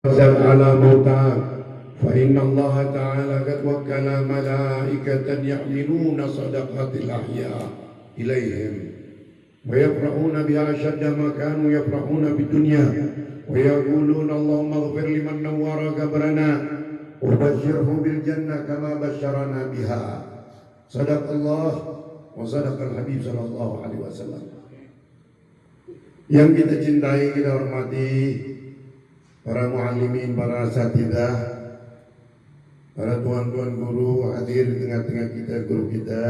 على موتى فإن الله تعالى قد وكل ملائكة يحملون صدقات الأحياء إليهم ويفرحون بها أشد ما كانوا يفرحون بالدنيا ويقولون اللهم اغفر لمن نور قبرنا وبشره بالجنة كما بشرنا بها. صدق الله وصدق الحبيب صلى الله عليه wasallam. Yang kita cintai, kita hormati para muallimin, para asatidzah, para tuan-tuan guru hadir di tengah-tengah kita, guru kita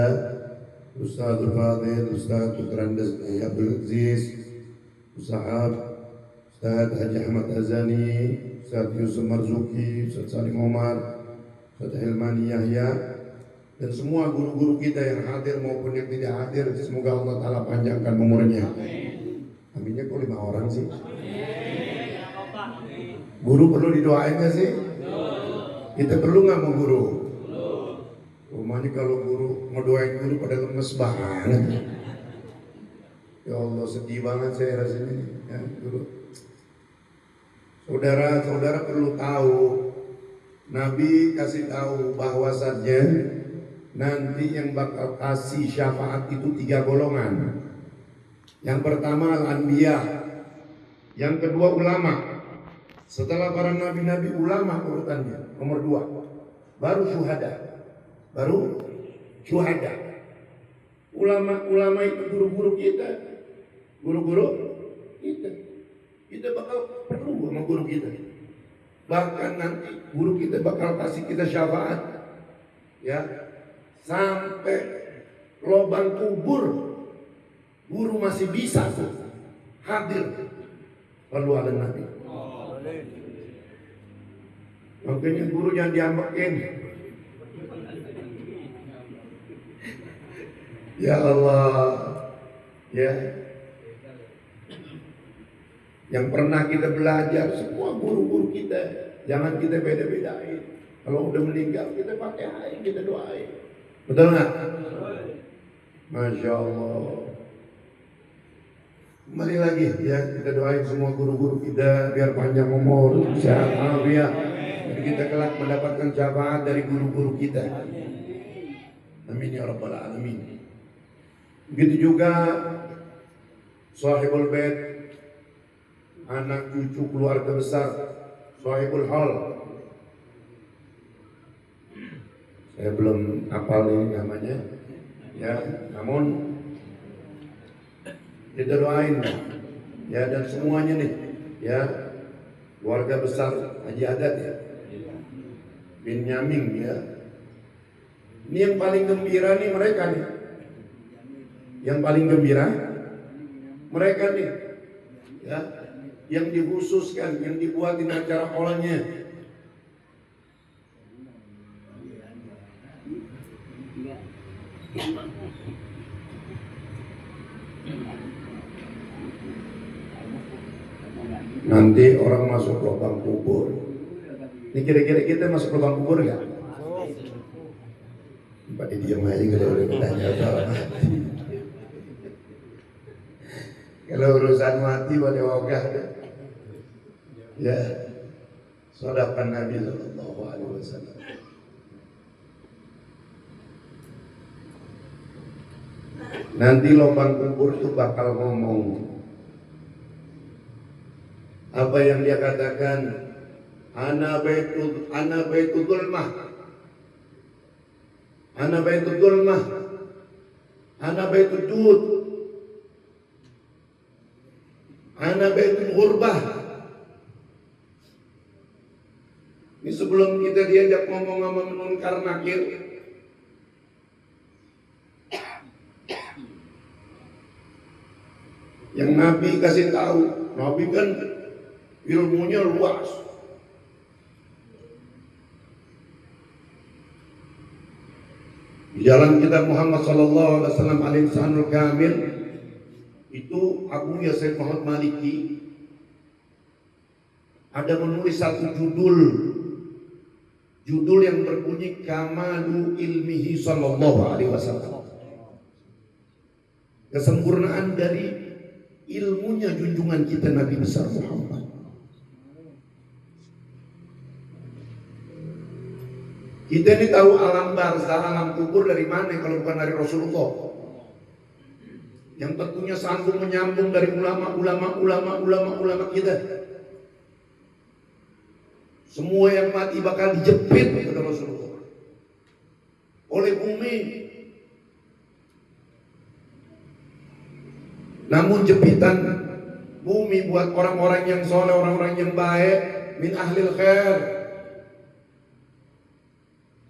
Ustaz Fadil, Ustaz Putrandes Abdul Aziz, Ustaz Haji Ahmad Azani, Ustaz Yusuf Marzuki, Ustaz Salim Omar, Ustaz Hilmani Yahya, dan semua guru-guru kita yang hadir maupun yang tidak hadir. Semoga Allah Ta'ala panjangkan umurnya. Aminnya kok 5 orang sih? Guru perlu didoain gak sih? Kita perlu gak mau guru? Rumahnya kalau guru mau doain guru pada lemes banget. Ya Allah, sedih banget saya rasanya ya, guru. Saudara-saudara perlu tahu, Nabi kasih tahu bahwasannya nanti yang bakal kasih syafaat itu 3 golongan. Yang pertama al-anbiya, yang kedua ulama. Setelah para nabi-nabi, ulama urutannya nomor 2, baru syuhada. Ulama itu guru-guru kita, kita bakal perlu sama guru kita. Bahkan nanti guru kita bakal kasih kita syafaat, ya, sampai lubang kubur guru masih bisa tuh hadir. Lalu ada nabi. Makanya guru jangan diambekin. Ya Allah, ya. Yang pernah kita belajar, semua guru-guru kita, jangan kita beda-bedain. Kalau udah meninggal kita pakai air, kita doain. Betul nggak? Masya Allah. Kembali lagi ya, kita doain semua guru-guru kita biar panjang umur, sehat afiat. Jadi kita kelak mendapatkan syafaat dari guru-guru kita. Amin ya rabbal alamin. Begitu juga sahibul bait, anak cucu keluarga besar, sahibul hal. Saya belum hafal ini namanya, ya. Namun kita doain, ya, dan semuanya nih, ya, keluarga besar Haji Adat, ya, bin Yamin, ya. Ini yang paling gembira nih mereka nih, yang paling gembira mereka nih, ya, yang dikhususkan, yang dibuatin acara olehnya. Nanti orang masuk lubang kubur. Ini kira-kira kita masuk lubang kubur gak? Pada diam aja kalau udah bertanya soal mati. Kalau urusan mati pada ogah deh. Ya, sadaqan Nabi sallallahu alaihi wasallam. Nanti lubang kubur itu bakal ngomong. Apa yang dia katakan? Ana baitul zulmah. Ana baitul zulmah. Ana baitul jud. Ana baitul ghurbah. Ini sebelum kita diajak ngomong sama Munkar Nakir, yang Nabi kasih tahu, Nabi kan ilmunya luas. Di jalan kita Muhammad sallallahu alaihi wasallam al-Insanul Kamil itu Abu Said Muhammad Maliki ada menulis satu judul yang berbunyi Kamalu Ilmihi sallallahu alaihi wasallam. Kesempurnaan dari ilmunya junjungan kita Nabi besar Muhammad. Kita ini tahu alam barzah, alam kubur dari mana kalau bukan dari Rasulullah. Yang tentunya sambung menyambung dari ulama kita. Semua yang mati bakal dijepit kata Rasulullah oleh bumi. Namun jepitan bumi buat orang-orang yang soleh, orang-orang yang baik, min ahlil khair.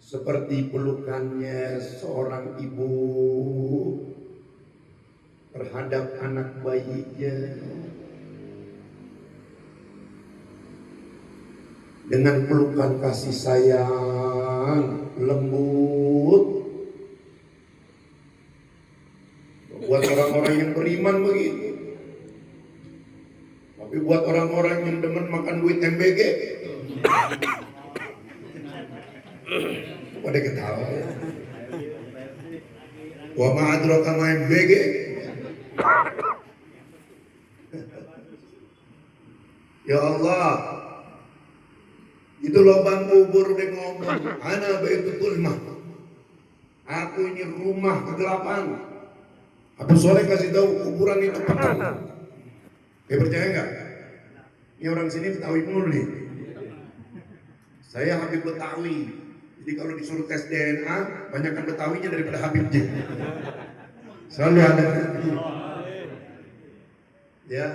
Seperti pelukannya seorang ibu terhadap anak bayinya, dengan pelukan kasih sayang lembut. Buat orang-orang yang beriman begitu. Tapi buat orang-orang yang demen makan duit MBG, pada ketawa. Wa ma'adraka ma MBG. Ya Allah, itu lubang kubur dia ngomong, ana baitul tulmah. Aku ini rumah kegelapan. Abu Soleh kasih tahu kuburan itu petang. Percaya nggak? Ini orang sini Betawi mulu nih. Saya Habib Betawi. Jadi kalau disuruh tes DNA, banyakkan Betawinya daripada Habib J. Selalu ada. Ya,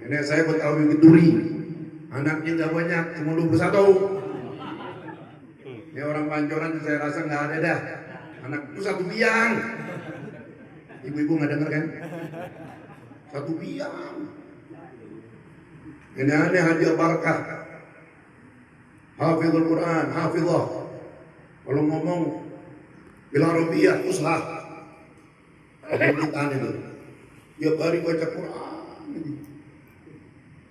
nenek saya Betawi Keduri. Anaknya nggak banyak, cuma 21. Ini orang Pancoran saya rasa nggak ada dah. Anak itu satu biang. Ibu-ibu nggak dengar kan? Satu biang. Ini aneh Haji Barkah. Hafizul Quran, hafizah. Kalau ngomong bilang Arabiah, ushah. Pemerintahan itu. Tiap hari baca Quran.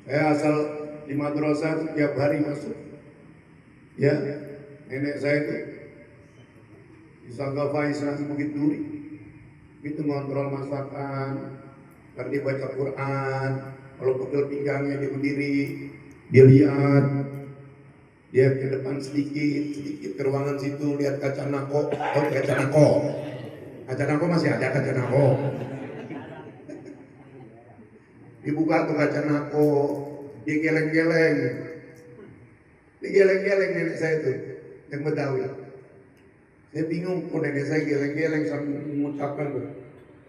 Saya asal di madrasah tiap hari masuk. Ya, nenek saya itu di Sangga Faisal Bukit Duri. Itu ngontrol masakan, karena dia baca Quran. Kalau pegel pinggangnya dia berdiri, dia lihat, dia ke depan sedikit ke ruangan situ, lihat kaca nako, kaca nako masih ada kaca nako. Dibuka tuh kaca nako, dia geleng-geleng nenek saya itu, yang Betawi. Saya bingung, kok nenek saya geleng-geleng sambil mengucapkan,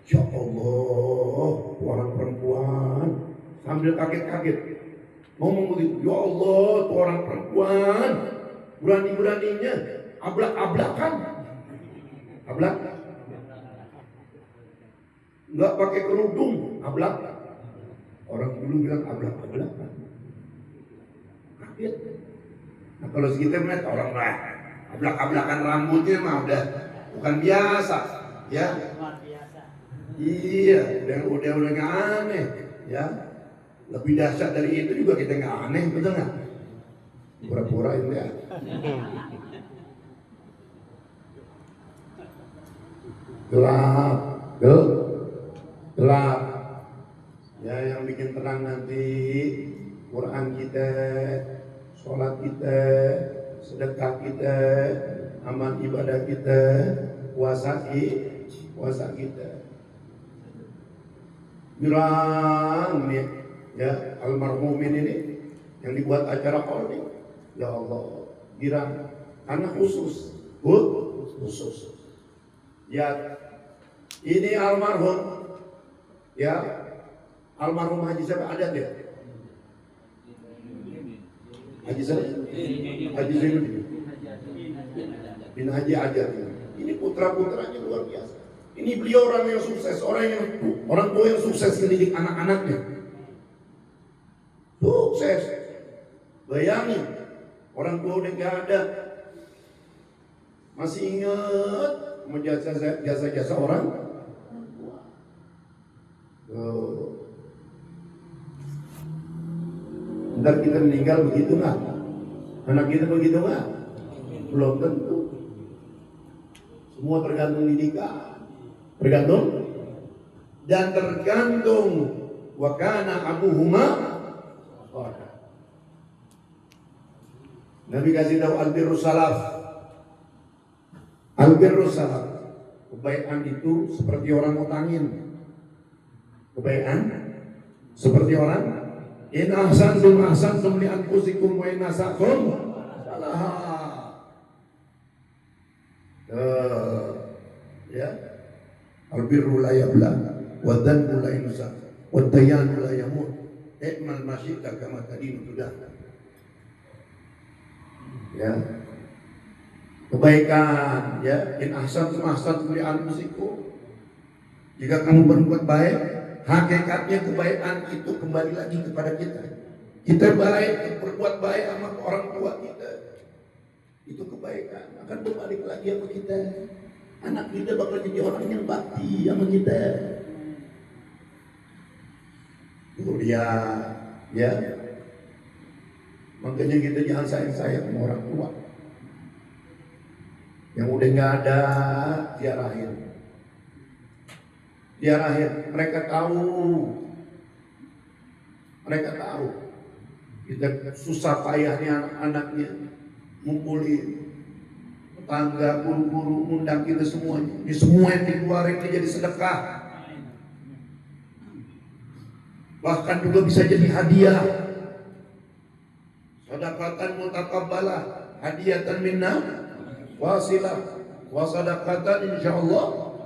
ya Allah, orang perempuan, sambil kaget-kaget ngomong begitu, ya Allah, tuh orang perempuan, berani-beraninya ablak-ablakan, ablak, nggak pakai kerudung, ablak. Orang dulu bilang ablak-ablakan, kaget. Nah kalau segitu melihat orang lah, ablak-ablakan rambutnya mah udah bukan biasa, ya. Iya, udah nggak aneh, ya. Lebih dahsyat dari itu juga kita nggak aneh, betul nggak? Pura-pura itu ya. Gelap. Ya, yang bikin terang nanti Quran kita, sholat kita, sedekah kita, amal ibadah kita, puasa kita. Girang nih, ya almarhumin ini yang dibuat acara Polri, ya Allah, girang karena khusus. Ya, ini almarhum, ya almarhum Haji siapa ada dia? Haji Zainuddin bin Haji Ajar. Ini putra-putranya luar biasa. Ini beliau orang yang sukses, orang tua yang sukses mendidik anak-anaknya. Sukses. Bayangin, orang tua udah gak ada, masih ingat jasa-jasa orang. Ntar kita meninggal begitu nggak? Anak kita begitu nggak? Belum tentu. Semua tergantung didikan. Tergantung dan tergantung wakana abuhuma. Nabi kasih tahu albirrus salaf, Al-birru salam. Kebaikan itu seperti orang ngutangin. Kebaikan seperti orang in ahsantum li anfusikum wa in asatum salah. Ya. Al-birru la yabla wa dhanbu la yunsa wa dayanu la yamut. I'mal masyita kama tadinu sudah. Ya. Kebaikan, ya, in ahsantum li anfusikum. Jika kamu berbuat baik, hakikatnya kebaikan itu kembali lagi kepada kita. Kita baik, berbuat baik sama orang tua kita, itu kebaikan akan berbalik lagi sama kita. Anak kita bakal jadi orang yang bakti sama kita. Kemudian, ya, makanya kita jangan sayang sama orang tua. Yang udah nggak ada, dia lahir. Mereka tahu kita susah payahnya anak-anaknya ngumpulin tetangga, guru-guru, undang kita semuanya. Ini semua yang dikeluarin ini jadi sedekah. Bahkan juga bisa jadi hadiah. Sedekatan mutakabbalah, hadiyatan minna wasilah wa sadaqatan insyaallah.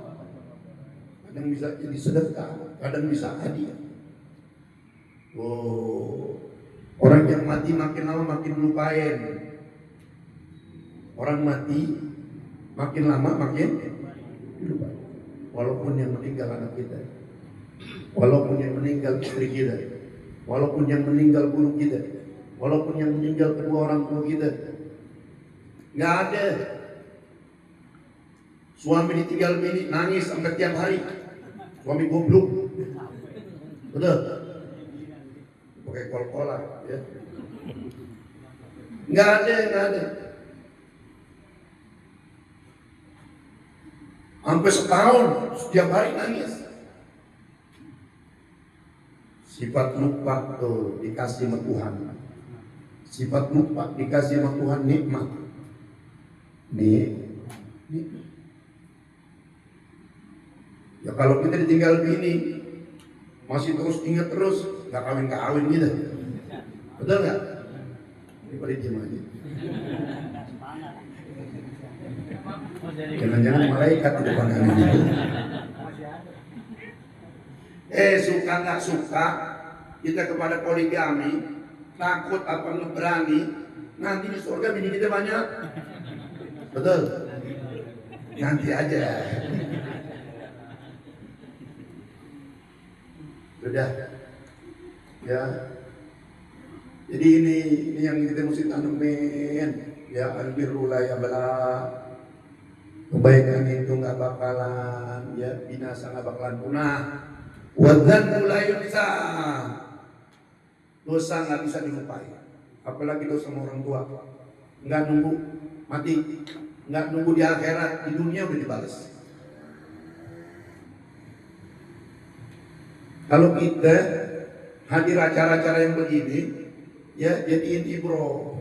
Kadang bisa jadi sedekah, kadang bisa hadiah. Orang yang mati makin lama makin lupain. Orang mati makin lama makin lupain. Walaupun yang meninggal anak kita, walaupun yang meninggal istri kita, walaupun yang meninggal guru kita, walaupun yang meninggal kedua orang tua kita, nggak ada. Suami ditinggal bini nangis sampai tiap hari. Suami goblok. Betul. Pakai kol-kolan ya. Nggak ada. Sampai setahun setiap hari nangis. Sifat lupa tuh dikasih sama Tuhan. Sifat lupa dikasih sama Tuhan nikmat. Ya kalau kita ditinggal bini masih terus ingat terus, nggak kawin gitu, betul nggak? Ini pada diem aja. Jangan-jangan malaikat di depan kami. Suka nggak suka kita kepada poligami, takut apa ngeberani, nanti di surga bini kita banyak, betul? Nanti aja. Sudah, ya. Jadi ini yang kita mesti tanemin, ya, al-birru la yabla. Kebaikan itu nggak bakalan, ya, binasa nggak bakalan punah. Wadzanbu la yunsa. Dosa nggak bisa dilupain, apalagi dosa sama orang tua. Nggak nunggu mati, nggak nunggu di akhirat, di dunia udah dibalas. Kalau kita hadir acara-acara yang begini, ya jadiin ibro,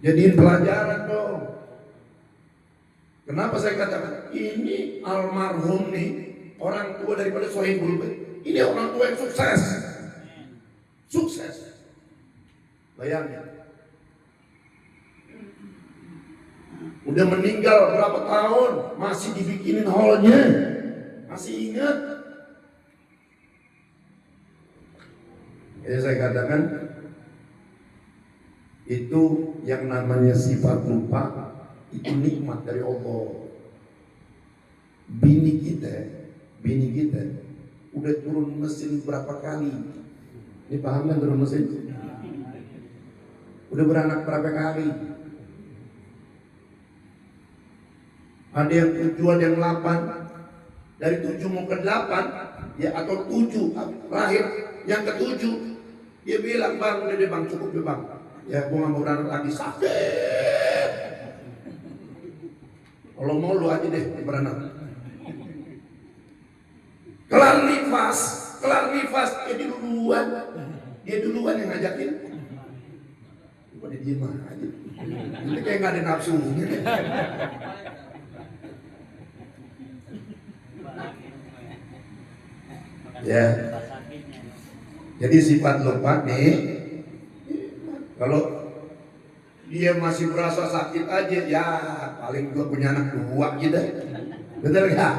jadiin pelajaran dong. Kenapa saya katakan ini almarhum nih orang tua daripada Sohibul Bait. Ini orang tua yang sukses. Bayangin, udah meninggal berapa tahun masih dibikinin hallnya, masih ingat. Jadi saya katakan itu yang namanya sifat lupa itu nikmat dari Allah. Bini kita udah turun mesin berapa kali? Ini paham kan turun mesin? Udah beranak berapa kali? Ada yang 7, ada yang 8. Dari 7 mau ke 8, ya, atau 7 lahir yang ke-7. Dia bilang, bang, udah deh bang, cukup deh bang. Ya, gua nggak mau beranak lagi, sakit. Kalau mau lu aja deh beranak. Kelar nifas, dia duluan yang ngajakin. Pada diem aja. Ini kayak nggak ada nafsunya. Ya. Jadi sifat lupa nih, kalau dia masih berasa sakit aja, ya paling gua punya anak 2 gitu. Betul gak?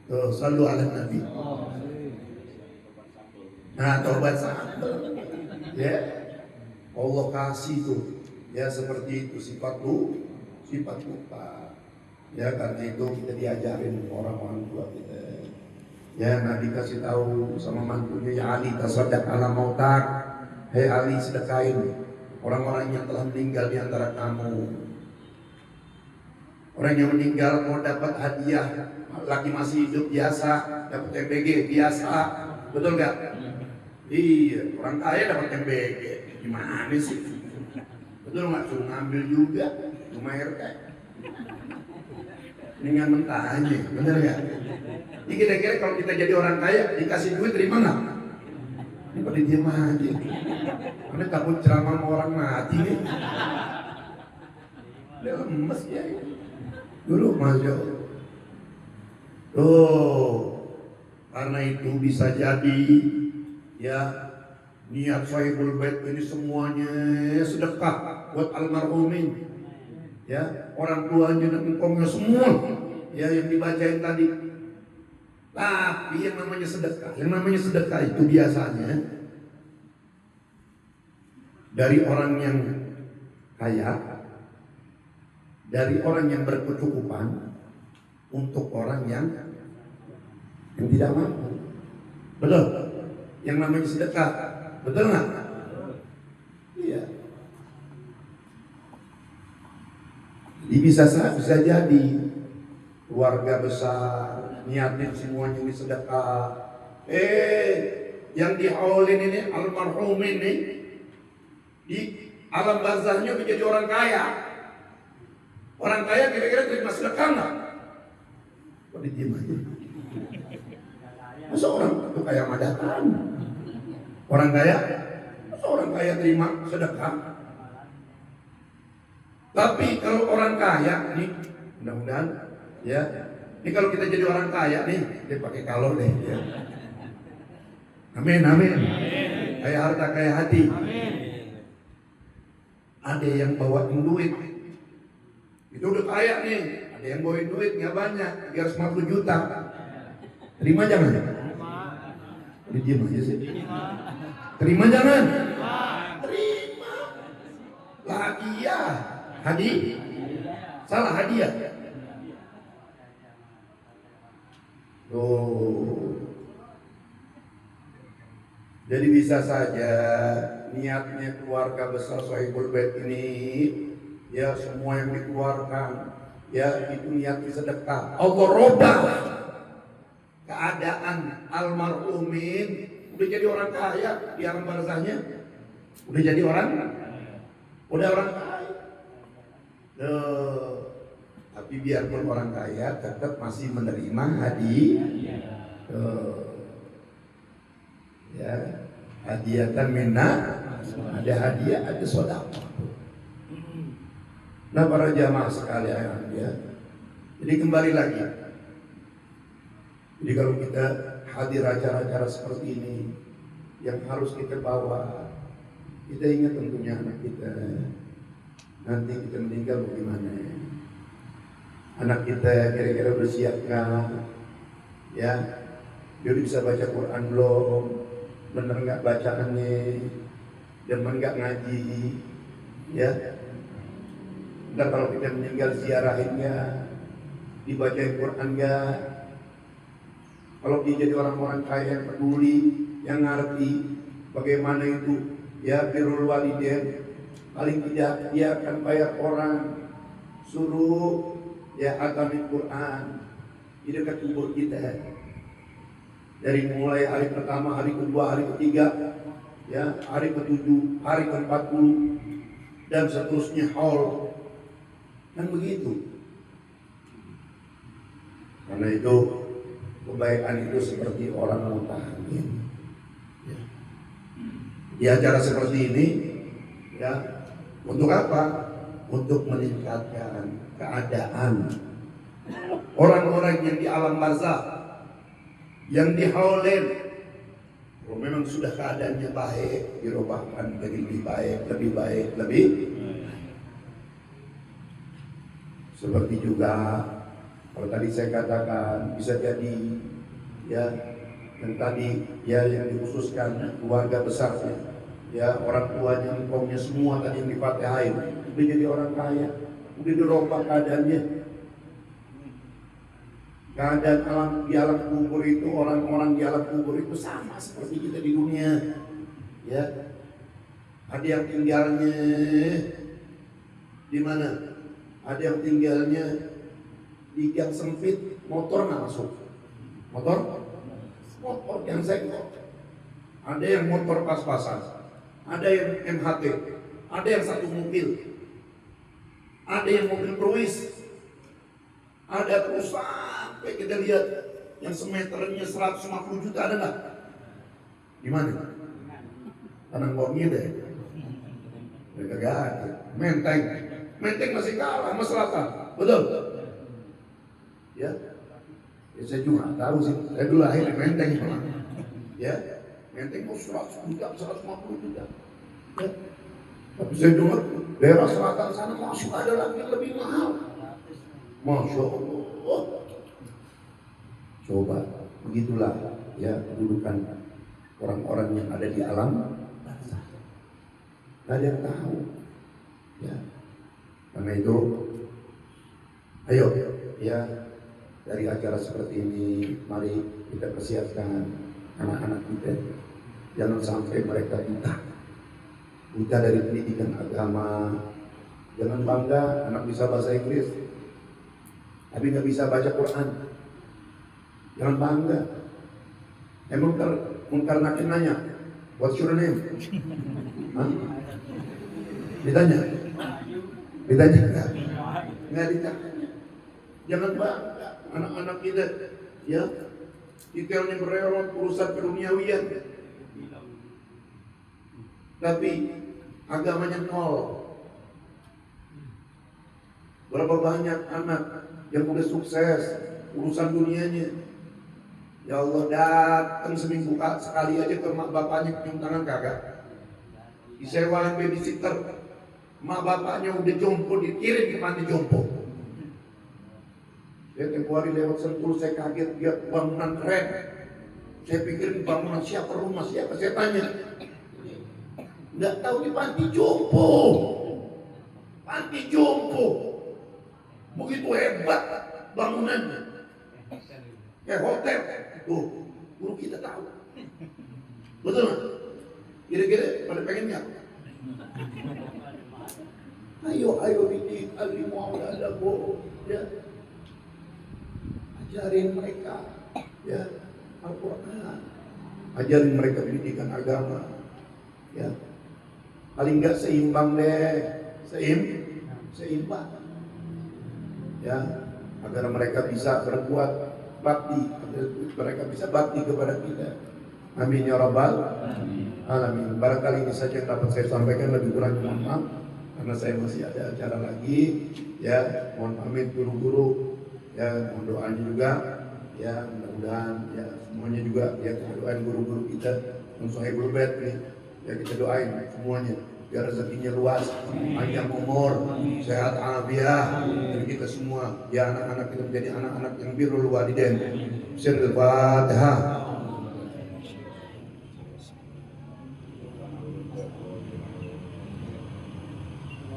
Tuh, selalu ala Nabi. Nah, tobat satu. Ya. Allah kasih tuh. Ya seperti itu sifat lupa. Ya karena itu kita diajarin orang-orang tua kita. Ya Nabi kasih tahu sama mantunya, ya Ali tasaddaq ala mautak. Hei Ali, sedekahin orang-orang yang telah meninggal di antara kamu. Orang yang meninggal mau dapat hadiah, lagi masih hidup biasa, dapat MBG biasa, betul nggak? Iya, orang kaya dapat MBG, gimana sih? Betul nggak? Suruh ngambil juga, rumah RT. Dengan mentah aja, bener nggak? Ini kira-kira kalau kita jadi orang kaya, dikasih duit terima nggak? Ini pada diem aja. Karena takut ceramah sama orang mati nih. Dia lemes ya. Dulu Masya Allah. Karena itu bisa jadi ya niat Sohibul Bait ini semuanya sedekah buat almarhumin. Ya, orang tuanya dan engkongnya semua ya yang dibacain tadi. Tapi yang namanya sedekah itu biasanya dari orang yang kaya, dari orang yang berkecukupan untuk orang yang tidak mampu. Betul? Yang namanya sedekah, betul nggak? Iya. Jadi bisa jadi keluarga besar niatin semuanya ini sedekah. Yang dihaulin ini almarhumin ini di alam barzahnya menjadi orang kaya. Orang kaya kira-kira terima sedekah nggak? Kok diem aja? Masa orang itu kaya madatan? Orang kaya? Masa orang kaya terima sedekah? Tapi kalau orang kaya nih, mudah-mudahan ya. Ini kalau kita jadi orang kaya nih, dia pakai kalau deh. Ya. Amin, amin. Kaya harta, kaya hati. Amin. Ada yang bawain duit. Itu udah kaya nih. Ada yang bawain duit nggak banyak, 350 juta. Terima jangan? Udah diem aja sih. Terima jangan? Terima. Hadiah. Salah hadiah. Jadi bisa saja niatnya keluarga besar Sohibul Bait ini ya semua yang dikeluarkan ya itu niatnya sedekah. Allah robah keadaan almarhumin udah jadi orang kaya di alam barzahnya, udah jadi orang kaya. Tapi biarpun orang kaya tetap masih menerima hadiah. Ya, hadiatan minna, ada hadiah, ada sedekah. Nah para jamaah sekalian ya. Jadi kembali lagi. Jadi kalau kita hadir acara-acara seperti ini yang harus kita bawa, kita ingat tentunya anak kita. Nanti kita meninggal bagaimana? Anak kita kira-kira udah siapkah? Ya, dia bisa baca Quran belum? Bener nggak bacaannya? Demen nggak ngaji? Ya. Dan kalau kita meninggal ziarahinnya, dibacain Quran nggak? Kalau dia jadi orang-orang kaya yang peduli, yang ngerti bagaimana itu, ya birrul walidain, paling tidak dia akan bayar orang suruh ya khatamin Quran di dekat kubur kita. Dari mulai hari pertama, hari kedua, hari ketiga, ya hari ke-7, hari ke-40 dan seterusnya haul. Kan begitu. Karena itu kebaikan itu seperti orang mutahin. Ya. Di acara seperti ini, ya untuk apa? Untuk meningkatkan keadaan orang-orang yang di alam barzakh, yang dihaulin Kalau memang sudah keadaannya baik, dirubahkan menjadi lebih baik, seperti juga kalau tadi saya katakan bisa jadi ya yang tadi ya yang dikhususkan keluarga besarnya, ya orang tuanya, kaumnya semua tadi yang difatihain, udah jadi orang kaya, udah dirubah keadaannya. Keadaan di alam kubur itu, orang-orang di alam kubur itu sama seperti kita di dunia. Ya, ada yang tinggalnya di mana? Ada yang tinggalnya di gang sempit, motor nggak masuk. Motor yang segel. Ada yang motor pas-pasan, ada yang MHT, ada yang satu mobil, ada yang mobil kruis, ada perusahaan. Kita lihat yang semeternya 150 juta ada nggak? Di mana? Tanah Bognya deh. Mereka gak ada. Menteng masih kalah sama Selatan, betul? Ya, saya juga tahu sih. Saya dulu lahir di Menteng, ya. Menteng mau 100 juta, 150 juta. Ya. Tapi saya dengar daerah selatan sana masih ada lagi yang lebih mahal. Masya Allah. Coba, begitulah ya kedudukan orang-orang yang ada di alam barzakh. Tidak ada yang tahu. Ya. Karena itu, ayo ya dari acara seperti ini, mari kita persiapkan anak-anak kita. Jangan sampai mereka buta dari pendidikan agama. Jangan bangga anak bisa bahasa Inggris, tapi nggak bisa baca Quran. Jangan bangga. Munkar Nakir nanya, what's your name? Hah? Ditanya nggak ditanya. Jangan bangga anak-anak kita, ya detailnya berelot urusan keduniawian, tapi agamanya nol. Berapa banyak anak yang udah sukses urusan dunianya, ya Allah, datang seminggu sekali aja ke mak bapaknya cium tangan kagak, disewain babysitter, mak bapaknya udah jompo dikirim ke panti jompo. Saya tempoh hari lewat Sentul, saya kaget lihat bangunan keren. Saya pikir bangunan siapa, rumah siapa, saya tanya, nggak tahu di panti jompo. Panti jompo begitu hebat bangunannya, kayak hotel. Tuh, guru kita tahu. Betul nggak? Kira-kira pada pengennya apa? Ayo didik alimu ada bo, ya. Ajarin mereka, ya, Al-Quran. Ajarin mereka pendidikan agama, ya. Paling nggak seimbang deh, seimbang, ya, agar mereka bisa berbuat bakti, agar mereka bisa bakti kepada kita. Amin ya rabbal alamin. Barangkali ini saja yang dapat saya sampaikan, lebih kurang mohon maaf karena saya masih ada acara lagi, ya. Mohon pamit guru-guru, ya, mohon doanya juga, ya, mudah-mudahan ya semuanya juga ya kita doain guru-guru kita yang Sahibul Bait nih, ya kita doain semuanya biar rezekinya luas, panjang umur, sehat afiat dari kita semua, ya anak-anak kita menjadi anak-anak yang birrul walidain. Sirrul Fatihah.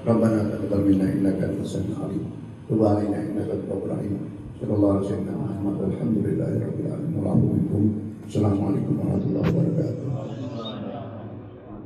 Rabbana taqabbal minna innaka antas samiul alim. Tub 'alaina innaka at-tawwabur rahim. Sallallahu alaihi wa sallam. Alhamdulillahirabbil alamin. Assalamualaikum warahmatullahi wabarakatuh.